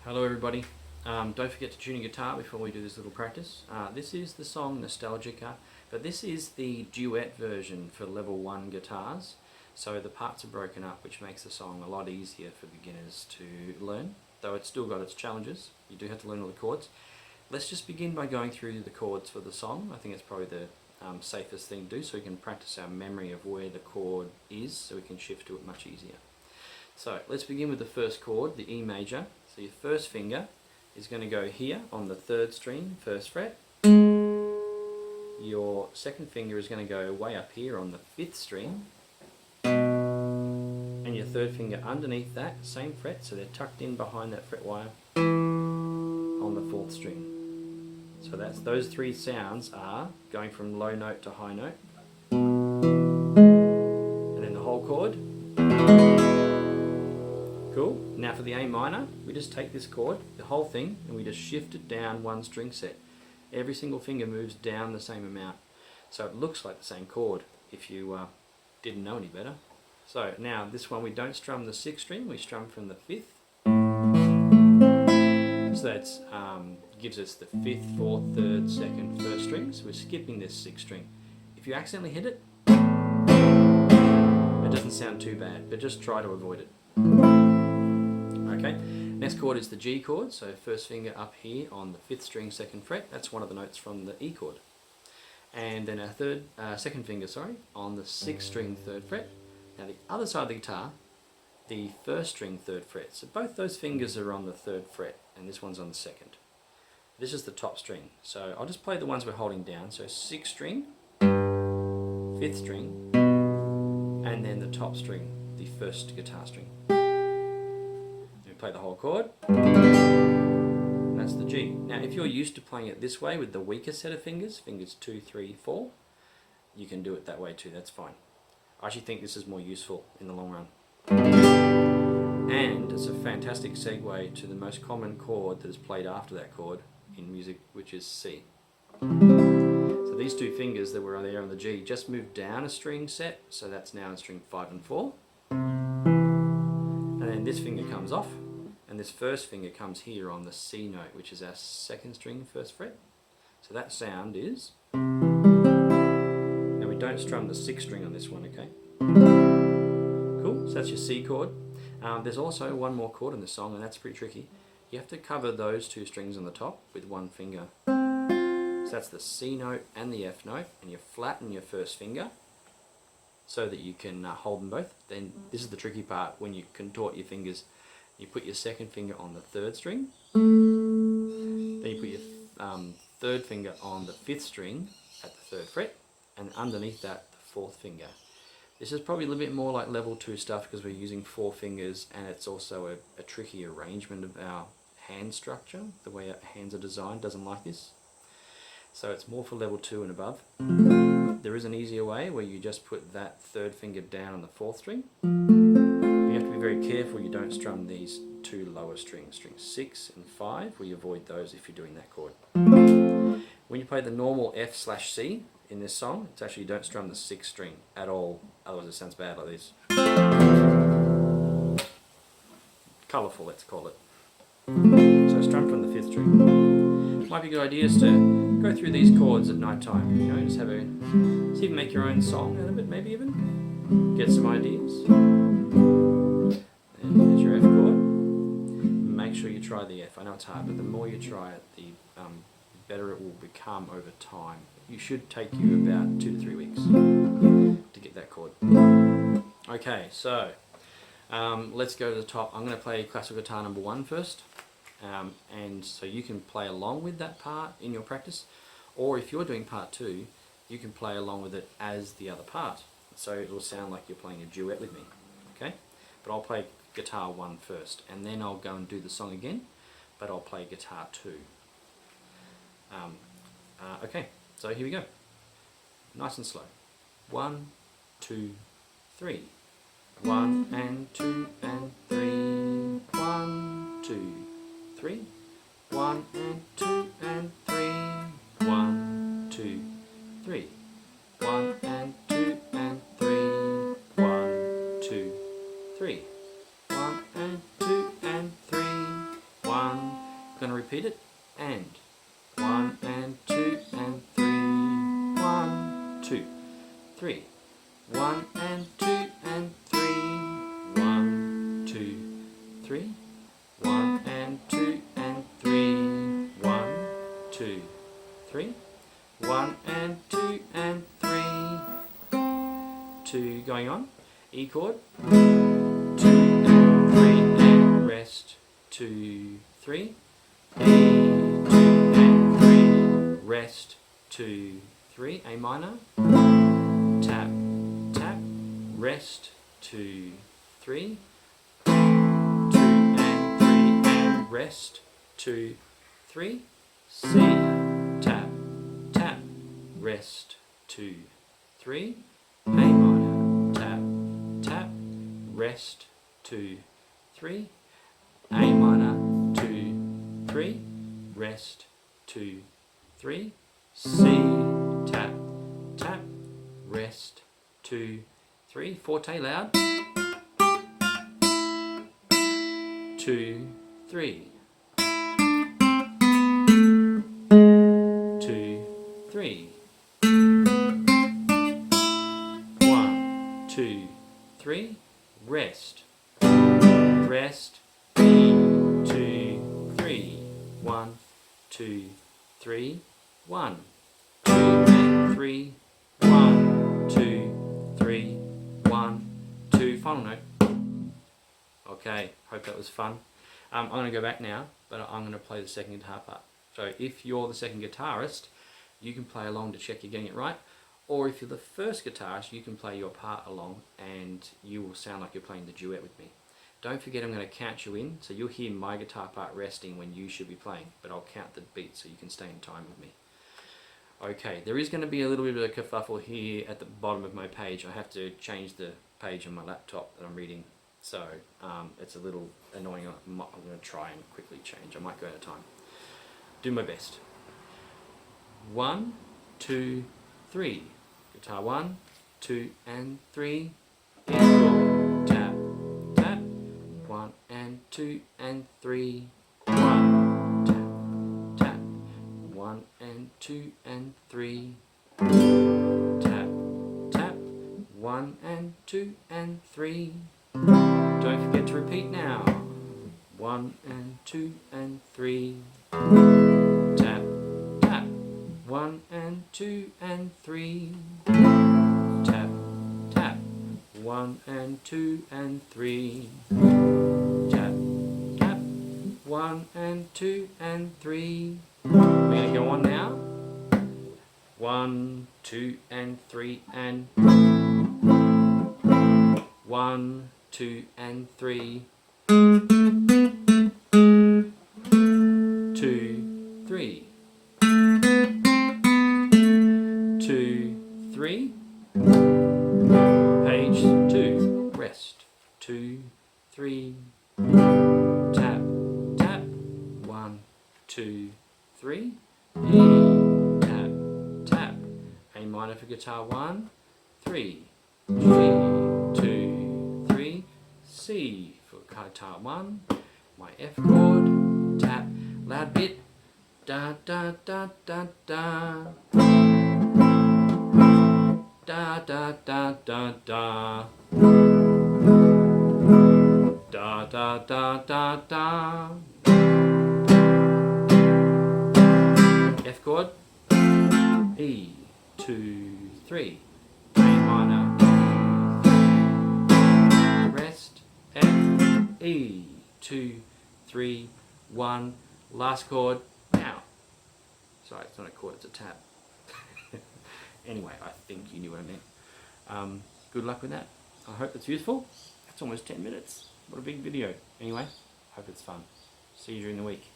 Hello everybody. Don't forget to tune your guitar before we do this little practice. This is the song Nostalgica, but this is the duet version for level 1 guitars. So the parts are broken up, which makes the song a lot easier for beginners to learn, though it's still got its challenges. You do have to learn all the chords. Let's just begin by going through the chords for the song. I think it's probably the safest thing to do, so we can practice our memory of where the chord is, so we can shift to it much easier. So let's begin with the first chord, the E major. So your first finger is going to go here on the 3rd string, 1st fret. Your second finger is going to go way up here on the 5th string. And your third finger underneath that, same fret, so they're tucked in behind that fret wire on the 4th string. So those 3 sounds are going from low note to high note. And then the whole chord. Cool. Now for the A minor, we just take this chord, the whole thing, and we just shift it down 1 string set. Every single finger moves down the same amount. So it looks like the same chord if you didn't know any better. So now this one we don't strum the 6th string, we strum from the 5th. So that gives us the 5th, 4th, 3rd, 2nd, 1st string. So we're skipping this 6th string. If you accidentally hit it, it doesn't sound too bad, but just try to avoid it. Okay, next chord is the G chord, so first finger up here on the 5th string, 2nd fret, that's one of the notes from the E chord. And then our second finger on the 6th string, 3rd fret. Now the other side of the guitar, the 1st string, 3rd fret. So both those fingers are on the 3rd fret, and this one's on the 2nd. This is the top string, so I'll just play the ones we're holding down. So 6th string, 5th string, and then the top string, the 1st guitar string. Play the whole chord, and that's the G. Now if you're used to playing it this way with the weaker set of fingers, fingers 2, 3, 4, you can do it that way too, that's fine. I actually think this is more useful in the long run. And it's a fantastic segue to the most common chord that is played after that chord in music, which is C. So these 2 fingers that were there on the G just moved down a string set, so that's now in string 5 and 4. And then this finger comes off, and this first finger comes here on the C note, which is our 2nd string, 1st fret. So that sound is... Now we don't strum the 6th string on this one, okay? Cool, so that's your C chord. There's also one more chord in the song, and that's pretty tricky. You have to cover those 2 strings on the top with 1 finger. So that's the C note and the F note, and you flatten your first finger so that you can hold them both. Then this is the tricky part, when you contort your fingers. You put your 2nd finger on the 3rd string, then you put your 3rd finger on the 5th string at the 3rd fret, and underneath that the 4th finger. This is probably a little bit more like level 2 stuff because we're using 4 fingers, and it's also a tricky arrangement of our hand structure. The way our hands are designed doesn't like this. So it's more for level 2 and above. There is an easier way where you just put that 3rd finger down on the 4th string. You have to be very careful you don't strum these 2 lower strings, strings 6 and 5, we avoid those if you're doing that chord. When you play the normal F/C in this song, it's actually, you don't strum the 6th string at all, otherwise it sounds bad like this. Colourful, let's call it. So strum from the 5th string. Might be a good idea is to go through these chords at night time, you know, just have a, see if you can make your own song out of it, maybe even, get some ideas. And there's your F chord. Make sure you try the F. I know it's hard, but the more you try it, the better it will become over time. It should take you about 2 to 3 weeks to get that chord. Okay, so let's go to the top. I'm going to play classical guitar number 1 first. And so you can play along with that part in your practice, or if you're doing part 2, you can play along with it as the other part. So it will sound like you're playing a duet with me, okay? But I'll play guitar 1 first, and then I'll go and do the song again, but I'll play guitar 2. Okay, so here we go. Nice and slow. 1, 2, 3. 1 and 2 and 3. 1, 2, 3. 1 and 2 and 3. 1, 2, 3. 1 and 2 and 3. 1, 2, 3. 1 and 2 and 3. 1, Going to repeat it. And 1 and 2 and 3. 1, 2, 3. 1 and 2 and 3. 1, 2, 3. 1 and 2 and 3. 1, 2, 3. 1 and 2 and 3. 2 going on. E chord. 2 and 3 and rest. 2, 3. E, 2 and 3. Rest. 2, 3. A minor. Tap, tap. Rest. 2, 3. 2 and 3 and rest. 2, 3. C. Tap, tap. Rest. 2, 3. A minor. Tap, tap. Rest. 2, 3. A minor. 2, 3. Rest. 2, 3. C. Tap, tap. Rest. 2, 3. Forte loud. 2, 3. 2, 3. 1, 2, 3. Rest. Rest. E, 2, 3. 1, 2, 3. 1, 2 and 3. 1, 2, 3. 1, 2. Final note. Okay, hope that was fun. I'm going to go back now, but I'm going to play the second guitar part. So if you're the second guitarist, you can play along to check you're getting it right. Or if you're the first guitarist, you can play your part along and you will sound like you're playing the duet with me. Don't forget I'm going to count you in, so you'll hear my guitar part resting when you should be playing, but I'll count the beats so you can stay in time with me. Okay, there is going to be a little bit of a kerfuffle here at the bottom of my page. I have to change the page on my laptop that I'm reading, so it's a little annoying. I'm going to try and quickly change. I might go out of time. Do my best. 1, 2, 3. Guitar 1, 2 and 3. Equal. Tap, tap. 1 and 2 and 3. 1, tap, tap. 1 and 2 and 3. Tap, tap. 1 and 2 and 3. Don't forget to repeat now. 1 and 2 and 3. Tap, tap. 1 and 2 and 3. Tap, tap. 1 and 2 and 3. Tap, tap. 1 and 2 and 3. We're going to go on now. 1, 2 and 3 and 1, 2 and 3. 2, 3. 2, 3. Page 2. Rest. 2, 3. Tap, tap. 1, 2, 3. E. Tap, tap. A minor for guitar 1. 3. G. 2, 3. C for guitar 1. My F chord. Tap. Loud bit. Da da da da da. Da da da da da. Da da da da da. F chord. E. 2, 3. A minor. Rest. F. E. 2, 3. 1. Last chord. Now. Sorry, it's not a chord, it's a tab. Anyway, I think you knew what I meant. Good luck with that. I hope it's useful. That's almost 10 minutes. What a big video. Anyway, hope it's fun. See you during the week.